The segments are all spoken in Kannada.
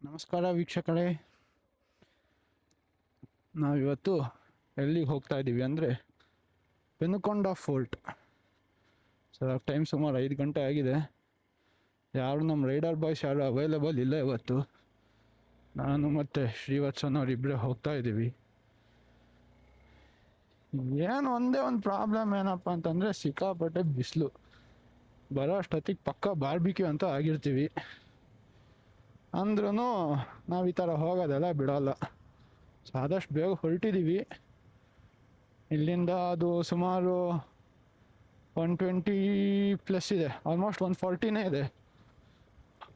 ನಮಸ್ಕಾರ ವೀಕ್ಷಕರೇ, ನಾವಿವತ್ತು ಎಲ್ಲಿಗೆ ಹೋಗ್ತಾ ಇದ್ದೀವಿ ಅಂದರೆ ಪೆನುಕೊಂಡ ಫೋರ್ಟ್. ಸರ್ ಟೈಮ್ ಸುಮಾರು 5 ಗಂಟೆ ಆಗಿದೆ. ಯಾರು ನಮ್ಮ ರೈಡರ್ ಬಾಯ್ಸ್ ಯಾರು ಅವೈಲೇಬಲ್ ಇಲ್ಲ ಇವತ್ತು. ನಾನು ಮತ್ತು ಶ್ರೀವತ್ಸನವರಿಬ್ಬರೇ ಹೋಗ್ತಾ ಇದ್ದೀವಿ. ಏನು ಒಂದೇ ಒಂದು ಪ್ರಾಬ್ಲಮ್ ಏನಪ್ಪ ಅಂತಂದರೆ ಸಿಕ್ಕಾಪಟ್ಟೆ ಬಿಸಿಲು. ಬರೋ ಅಷ್ಟೊತ್ತಿಗೆ ಪಕ್ಕ ಬಾರ್ಬಿಕ್ಯೂ ಅಂತ ಆಗಿರ್ತೀವಿ. ಅಂದ್ರೂ ನಾವು ಈ ಥರ ಹೋಗೋದೆಲ್ಲ ಬಿಡೋಲ್ಲ. ಸೊ ಆದಷ್ಟು ಬೇಗ ಹೊರಟಿದ್ದೀವಿ. ಇಲ್ಲಿಂದ ಅದು ಸುಮಾರು 120+ ಇದೆ, ಆಲ್ಮೋಸ್ಟ್ 140ನೇ ಇದೆ.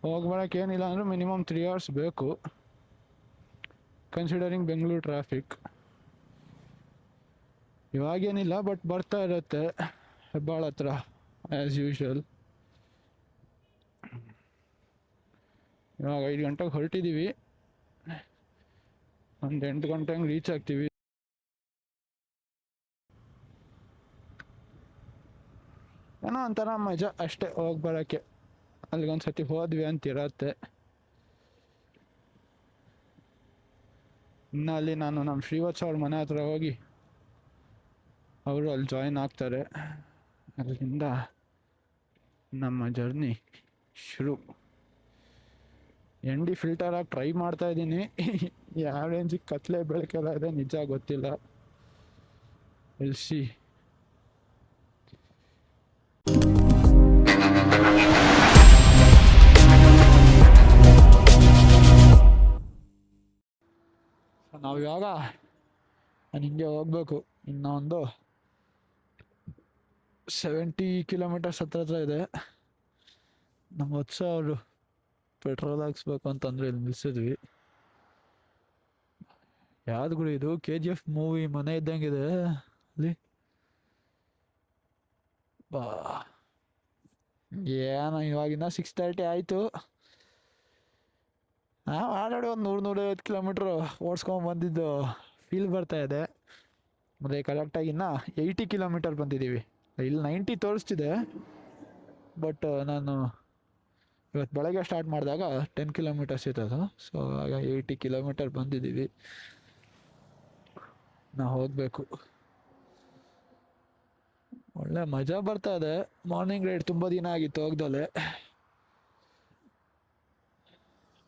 ಹೋಗಿ ಬರೋಕ್ಕೆ ಏನಿಲ್ಲ ಅಂದರೆ ಮಿನಿಮಮ್ 3 hours ಬೇಕು, ಕನ್ಸಿಡರಿಂಗ್ ಬೆಂಗಳೂರು ಟ್ರಾಫಿಕ್. ಇವಾಗೇನಿಲ್ಲ, ಬಟ್ ಬರ್ತಾ ಇರುತ್ತೆ ಹೆಬ್ಬಾಳ ಹತ್ರ ಆ್ಯಸ್ ಯೂಶ್ವಲ್. ಇವಾಗ 5 ಗಂಟೆಗೆ ಹೊರಟಿದ್ದೀವಿ, ಒಂದು 8 ಗಂಟೆ ಹಂಗೆ ರೀಚ್ ಆಗ್ತೀವಿ. ಏನೋ ಒಂಥರ ಮಜಾ ಅಷ್ಟೇ ಹೋಗಿ ಬರೋಕ್ಕೆ. ಅಲ್ಲಿಗೊಂದ್ಸತಿ ಹೋದ್ವಿ ಅಂತಿರತ್ತೆ. ಇನ್ನು ಅಲ್ಲಿ ನಾನು ನಮ್ಮ ಶ್ರೀವತ್ಸ ಅವ್ರ ಮನೆ ಹತ್ರ ಹೋಗಿ ಅವರು ಅಲ್ಲಿ ಜಾಯಿನ್ ಆಗ್ತಾರೆ. ಅಲ್ಲಿಂದ ನಮ್ಮ ಜರ್ನಿ ಶುರು. ಎನ್ ಡಿ ಫಿಲ್ಟರಾಗಿ ಟ್ರೈ ಮಾಡ್ತಾ ಇದ್ದೀನಿ. ಯಾವ ರೇಂಜಿಗೆ ಕತ್ಲೆ ಬೆಳಕೆಲ್ಲ ಇದೆ ನಿಜ ಗೊತ್ತಿಲ್ಲ. Will see. ನಾವು ಇವಾಗ ನಾನು ಹಿಂಗೆ ಹೋಗ್ಬೇಕು. ಇನ್ನೂ ಒಂದು 70 ಕಿಲೋಮೀಟರ್ಸ್ ಹತ್ರ ಇದೆ. ನಮ್ಮ ವತ್ಸ ಅವರು ಪೆಟ್ರೋಲ್ ಹಾಕ್ಸ್ಬೇಕು ಅಂತಂದ್ರೆ ಇಲ್ಲಿ ನಿಲ್ಸಿದ್ವಿ. ಯಾವ್ದು ಗುರು ಇದು? KGF ಮೂವಿ ಮನೆ ಇದ್ದಂಗಿದೆ ಅಲ್ಲಿ. ಬಾ ಏನೋ ಇವಾಗಿನ್ನ 6:30 ಆಯಿತು. ನಾವು ಆಲ್ರೆಡಿ ಒಂದು 100-150 ಕಿಲೋಮೀಟ್ರ್ ಓಡಿಸ್ಕೊಂಡು ಬಂದಿದ್ದು ಫೀಲ್ ಬರ್ತಾ ಇದೆ. ಮತ್ತು ಕರೆಕ್ಟಾಗಿ ಇನ್ನು 80 ಕಿಲೋಮೀಟರ್ ಬಂದಿದ್ದೀವಿ. ಇಲ್ಲಿ 90 ತೋರಿಸ್ತಿದೆ, ಬಟ್ ನಾನು ಇವತ್ತು ಬೆಳಗ್ಗೆ ಸ್ಟಾರ್ಟ್ ಮಾಡಿದಾಗ 10 ಕಿಲೋಮೀಟರ್ಸ್ ಇರೋದು. ಸೊ ಆಗ 80 ಕಿಲೋಮೀಟರ್ ಬಂದಿದ್ದೀವಿ. ನಾವು ಹೋಗಬೇಕು. ಒಳ್ಳೆ ಮಜಾ ಬರ್ತಾ ಇದೆ. ಮಾರ್ನಿಂಗ್ ರೈಡ್ ತುಂಬ ದಿನ ಆಗಿತ್ತು ಹೋಗ್ದಲೆ.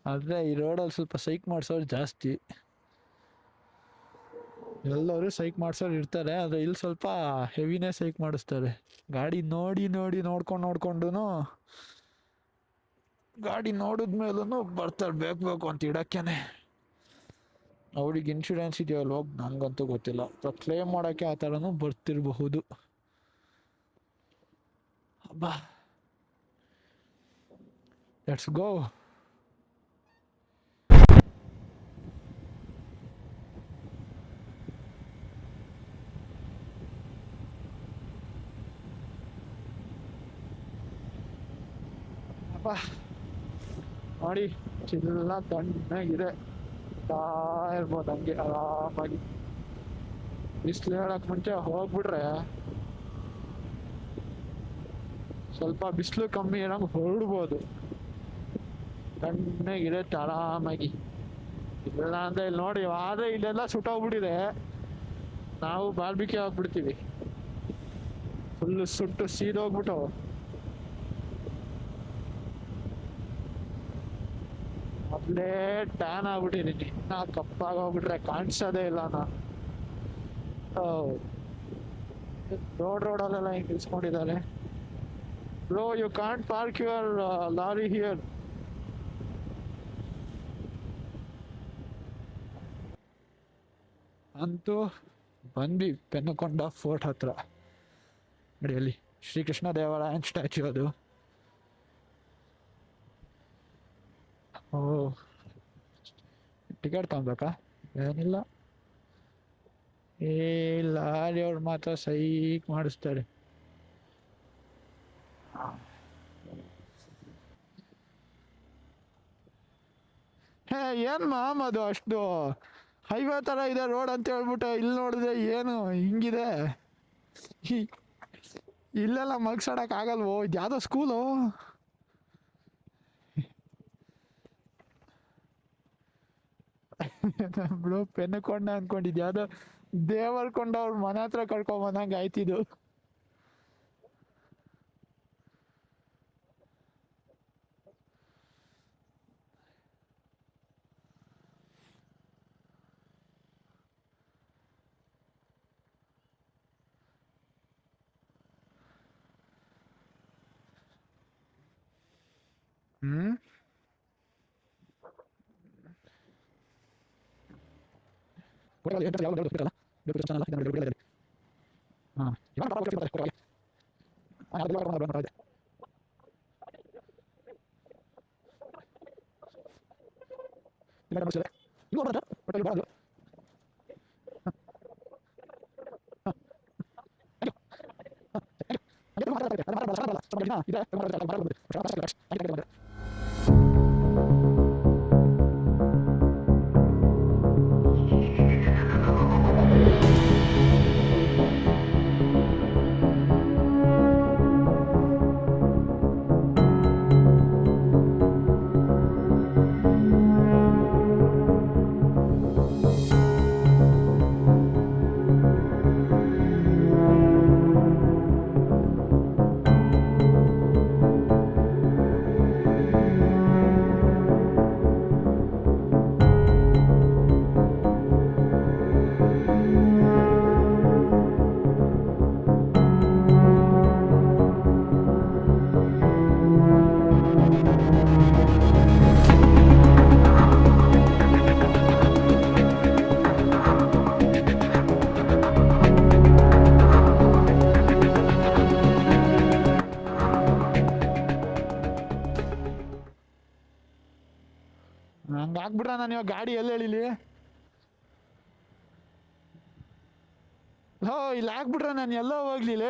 ಆದರೆ ಈ ರೋಡಲ್ಲಿ ಸ್ವಲ್ಪ ಸೈಕ್ ಮಾಡಿಸೋರು ಜಾಸ್ತಿ. ಎಲ್ಲರೂ ಸೈಕ್ ಮಾಡಿಸೋರು ಇರ್ತಾರೆ, ಆದರೆ ಇಲ್ಲಿ ಸ್ವಲ್ಪ ಹೆವಿನೇ ಸೈಕ್ ಮಾಡಿಸ್ತಾರೆ. ಗಾಡಿ ನೋಡ್ಕೊಂಡು ಗಾಡಿ ನೋಡಿದ್ಮೇಲೂ ಬರ್ತಾರೆ ಬೇಕು ಅಂತ ಇಡಕ್ಕೇನೆ. ಅವ್ರಿಗೆ ಇನ್ಶೂರೆನ್ಸ್ ಇದೆಯಲ್ಲ ಹೋಗಿ ನನಗಂತೂ ಗೊತ್ತಿಲ್ಲ. ಕ್ಲೇಮ್ ಮಾಡೋಕ್ಕೆ ಆ ಥರನೂ ಬರ್ತಿರಬಹುದು. ಅಬ್ಬಾ, ಲೆಟ್ಸ್ ಗೋ. ನೋಡಿ ಚಿಲ್ಲ ತಣ್ಣಗಿದೆ, ಇರ್ಬೋದು ಹಂಗೆ ಆರಾಮಾಗಿ. ಬಿಸಿಲು ಹೇಳಕ್ ಮುಂಚೆ ಹೋಗ್ಬಿಟ್ರೆ ಸ್ವಲ್ಪ ಬಿಸಿಲು ಕಮ್ಮಿ ಇರೋಂಗೆ ಹೊರಡ್ಬೋದು. ತಣ್ಣಗಿರುತ್ತೆ ಆರಾಮಾಗಿ. ಇಲ್ಲ ಅಂದ್ರೆ ಇಲ್ಲಿ ನೋಡಿ, ಆದರೆ ಇಲ್ಲೆಲ್ಲ ಸುಟ್ಟೋಗ್ಬಿಟ್ಟಿದೆ. ನಾವು ಬಾರ್ಬಿಕ್ಯೂ ಹಾಕ್ಬಿಡ್ತೀವಿ, ಫುಲ್ಲು ಸುಟ್ಟು ಸೀದೋಗ್ಬಿಟ್ಟು. ಮೊದಲೇ ಟ್ಯಾನ್ ಆಗ್ಬಿಟ್ಟಿದ್ದೀನಿ, ನಾ ಕಪ್ಪಾಗೋಗ್ಬಿಟ್ರೆ ಕಾಣಿಸೋದೇ ಇಲ್ಲ. ನಾನು ರೋಡಲ್ಲೆಲ್ಲ ಹಿಂಗೆ ನಿಲ್ಸ್ಕೊಂಡಿದ್ದಾರೆ. Bro, you can't park your lorry here. ಅಂತೂ ಬಂದ್ವಿ ಪೆನುಕೊಂಡ ಫೋರ್ಟ್ ಹತ್ರ. ನೋಡಿ ಅಲ್ಲಿ ಶ್ರೀಕೃಷ್ಣ ದೇವರಾಯನ್ ಸ್ಟ್ಯಾಚ್ಯೂ ಅದು. ಓ, ಟಿಕೆಟ್ ತಗೊಬೇಕಾ? ಏನಿಲ್ಲ, ಲಾರಿ ಅವ್ರು ಮಾತ್ರ ಸೈಕ್ ಮಾಡಿಸ್ತಾರೆ. ಹೇ, ಏನ್ ಮಾಮ್ ಅದು ಅಷ್ಟು ಹೈವೇ ಥರ ಇದೆ ರೋಡ್ ಅಂತ ಹೇಳ್ಬಿಟ್ಟು ಇಲ್ಲಿ ನೋಡಿದ್ರೆ ಏನು ಹಿಂಗಿದೆ? ಇಲ್ಲೆಲ್ಲ ಮಲ್ಗ್ಸಾಡಕ್ ಆಗಲ್ವೋ? ಇದು ಯಾವುದೋ ಸ್ಕೂಲು. ಬಿಡು ಪೆನ್ ಕೊಂಡ ಅನ್ಕೊಂಡಿದ್ದೆ, ಯಾವ್ದೋ ದೇವರ್ ಕೊಂಡ ಅವ್ರ ಮನೆ ಹತ್ರ ಕರ್ಕೊಂಬಂದಂಗೆ ಆಯ್ತಿದ್ದು. ಹ್ಮ್ ಹಂಗ ಹಾಕ್ಬಿಟ್ರ ನಾನು ಇವಾಗ ಗಾಡಿ ಎಲ್ಲಿ ಹೇಳಿಲಿ? ಹೋ ಇಲ್ಲಿ ಹಾಕ್ಬಿಟ್ರೆ ನಾನು ಎಲ್ಲೋ ಹೋಗ್ಲಿಲ್ಲ.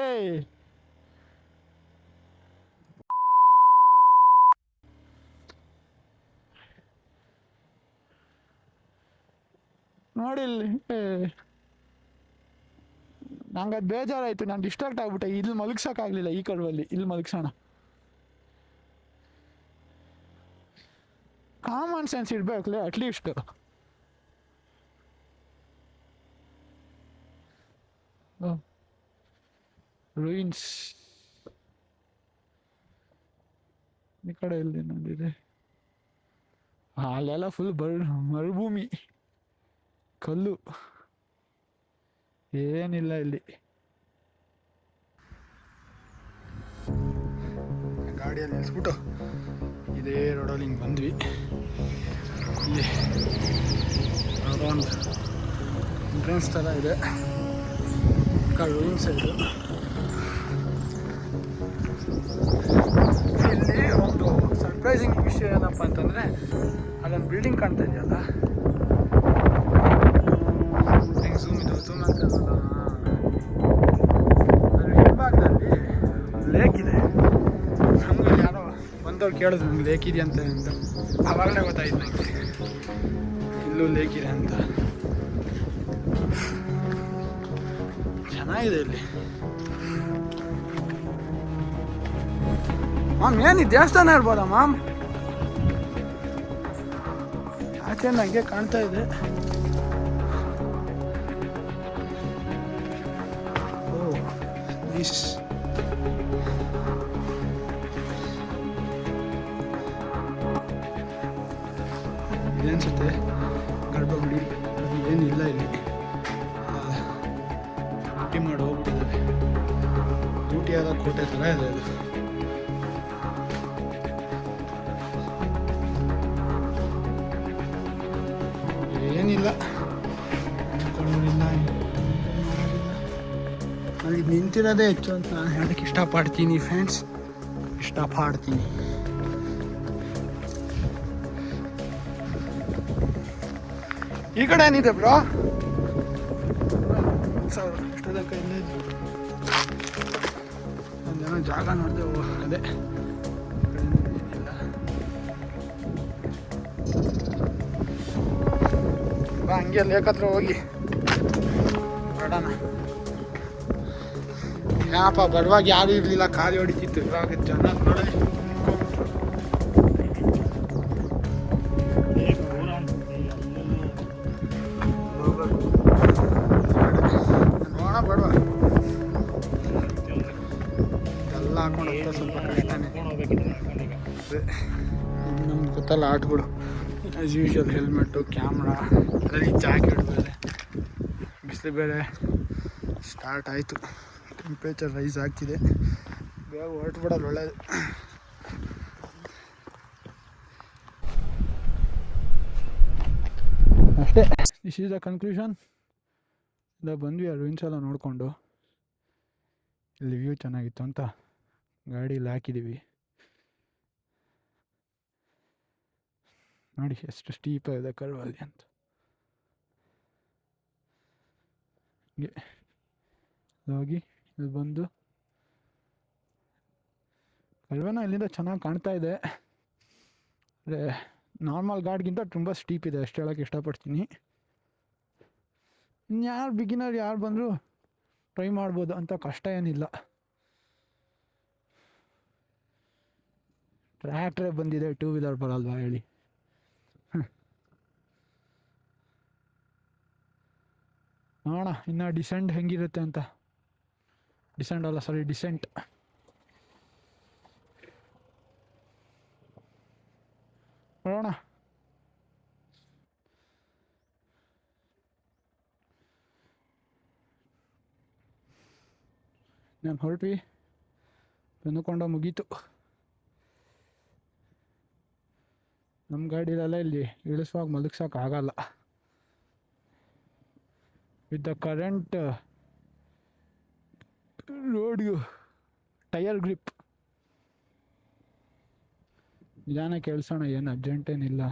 ನೋಡಿಲ್ಲಿ ನಂಗೆ ಅದು ಬೇಜಾರಾಯ್ತು, ನಾನು ಡಿಸ್ಟ್ರಾಕ್ಟ್ ಆಗ್ಬಿಟ್ಟೆ. ಇಲ್ಲಿ ಮಲಗ್ಸೋಕ್ಕಾಗಲಿಲ್ಲ, ಈ ಕಡವಲ್ಲಿ ಇಲ್ಲಿ ಮಲಗ್ಸೋಣ. ಕಾಮನ್ ಸೆನ್ಸ್ ಇರ್ಬೇಕಲ್ಲ ಅಟ್ಲೀಸ್ಟ್. ರೂಯಿನ್ಸ್ ಈ ಕಡೆ ಎಲ್ಲಿ ನೋಡಿದೆ? ಅಲ್ಲೆಲ್ಲ ಫುಲ್ ಮರುಭೂಮಿ, ಕಲ್ಲು, ಏನಿಲ್ಲ ಇಲ್ಲಿ. ಗಾಡಿಯಲ್ಲಿ ನಿಲ್ಲಿಸ್ಬಿಟ್ಟು ಇದೇ ರೋಡಲ್ಲಿ ಹಿಂಗೆ ಬಂದ್ವಿ. ಇಲ್ಲಿ ಯಾವುದೋ ಒಂದು ಎಂಟ್ರೆನ್ಸ್ ಥರ ಇದೆ, ರೂಯಿನ್ ಸೈಡು. ಇಲ್ಲಿ ಒಂದು ಸರ್ಪ್ರೈಸಿಂಗ್ ವಿಷಯ ಏನಪ್ಪ ಅಂತಂದರೆ, ಅಲ್ಲೊಂದು ಬಿಲ್ಡಿಂಗ್ ಕಾಣ್ತಾ ಇದೆಯಲ್ಲ, ಹೆಂಗೆ ಝೂಮ್ ಆಗ್ತದಲ್ಲ, ಅದ್ರ ಹಿಂಭಾಗದಲ್ಲಿ ಲೇಕ್ ಇದೆ. ನಮ್ಗೆ ಯಾರೋ ಬಂದವ್ರು ಕೇಳಿದ್ರು ನಮ್ಗೆ ಲೇಕ್ ಇದೆ ಅಂತ ಆವಾಗಲೇ ಗೊತ್ತಾಯ್ತು ನನಗೆ ಇಲ್ಲೂ ಲೇಕ್ ಇದೆ ಅಂತ. ಚೆನ್ನಾಗಿದೆ ಇಲ್ಲಿ. ಮಾಮ್ ಏನು ದೇವಸ್ಥಾನ ಇರ್ಬೋದಾ ಮಾಮ್? ಆಚೆ ನನಗೆ ಕಾಣ್ತಾ ಇದೆ. ಓ ನೈಸ್. ಇದೇನ್ಸುತ್ತೆ ಗರ್ಭಗುಡಿ, ಅದು ಏನಿಲ್ಲ ಇಲ್ಲಿ. ಊಟಿ ಮಾಡಿ ಹೋಗ್ಬಿಟ್ಟಿದ್ದಾರೆ. ಊಟಿಯಾದ ಕೋಟೆ ಥರ ಇದೆ ಅದು. ಏನಿಲ್ಲ, ಅಲ್ಲಿ ನಿಂತಿರೋದೇ ಹೆಚ್ಚು ಅಂತ ನಾನು ಹೇಳಕ್ಕೆ ಇಷ್ಟಪಡ್ತೀನಿ ಫ್ರೆಂಡ್ಸ್, ಇಷ್ಟಪಡ್ತೀನಿ. ಈ ಕಡೆ ಏನಿದೆ ಬ್ರೋ? ಇಷ್ಟದಕ್ಕ ಇಲ್ಲೇ ಒಂದೇನೋ ಜಾಗ ನೋಡಿದೆ, ಅದೇ ಏನಿಲ್ಲ. ಬಾ ಹಂಗೆ ಲೇಕ್ ಹತ್ರ ಹೋಗಿ ಮಾಡೋಣ. ಯಾಪ ಬರುವಾಗ ಯಾರು ಇರಲಿಲ್ಲ, ಖಾಲಿ ಹೊಡಿತಿತ್ತು. ಇವಾಗ ಜನ ನೋಡಿ ಅಂತೆಲ್ಲ ಆಟಗಳು ಆ್ಯಸ್ ಯೂಶ್ವಲ್. ಹೆಲ್ಮೆಟ್ಟು, ಕ್ಯಾಮ್ರಾ, ಅದರಲ್ಲಿ ಜಾಕೆಟ್ ಬೇರೆ. ಬಿಸಿಲು ಬೇರೆ ಸ್ಟಾರ್ಟ್ ಆಯಿತು, ಟೆಂಪ್ರೇಚರ್ ರೈಸ್ ಆಗ್ತಿದೆ. ಬೇಗ ಹೊರಟ್ಬಿಡೋದು ಒಳ್ಳೆಯದು. ಅಷ್ಟೇ, ದಿಸ್ ಈಸ್ ದ ಕನ್ಕ್ಲೂಷನ್. ಇಲ್ಲ ಬಂದ್ವಿ ಆ ರೂಯಿನ್ಸ್ ಎಲ್ಲ ನೋಡಿಕೊಂಡು. ಇಲ್ಲಿ ವ್ಯೂ ಚೆನ್ನಾಗಿತ್ತು ಅಂತ ಗಾಡೀಲಿ ಹಾಕಿದ್ದೀವಿ. ನೋಡಿ ಎಷ್ಟು ಸ್ಟೀಪ್ ಇದೆ ಕರ್ವಲ್ಲಿ ಅಂತ. ಹೀಗೆ ಹೋಗಿ ಇಲ್ಲಿ ಬಂದು ಕಲ್ವನ ಇಲ್ಲಿಂದ ಚೆನ್ನಾಗಿ ಕಾಣ್ತಾ ಇದೆ. ಅಂದರೆ ನಾರ್ಮಲ್ ಗಾಡ್ಗಿಂತ ತುಂಬ ಸ್ಟೀಪ್ ಇದೆ, ಅಷ್ಟು ಹೇಳೋಕ್ಕೆ ಇಷ್ಟಪಡ್ತೀನಿ. ಇನ್ಯಾರು ಬಿಗಿನರ್ ಯಾರು ಬಂದರೂ ಟ್ರೈ ಮಾಡ್ಬೋದು, ಅಂತ ಕಷ್ಟ ಏನಿಲ್ಲ. ಟ್ರ್ಯಾಕ್ಟ್ರೇ ಬಂದಿದೆ, 2 ವೀಲರ್ ಬರಲ್ವಾ ಹೇಳಿ. ನೋಡೋಣ ಇನ್ನು ಡಿಸೆಂಟ್ ಹೆಂಗಿರುತ್ತೆ ಅಂತ. ಡಿಸೆಂಟ್ ನೋಡೋಣ. ನಾನು ಹೊರಟ್ವಿ, ಬೆಂದುಕೊಂಡ ಮುಗೀತು. ನಮ್ಮ ಗಾಡಿಲೆಲ್ಲ ಇಲ್ಲಿ ಇಳಿಸುವಾಗ ಮಲಗ್ಸೋಕ್ಕಾಗಲ್ಲ. ವಿತ್ ದ ಕರೆಂಟ್ ರೋಡ್ಗೂ ಟೈರ್ ಗ್ರಿಪ್. ನಿಧಾನ ಕೇಳಿಸೋಣ, ಏನು ಅರ್ಜೆಂಟೇನಿಲ್ಲ.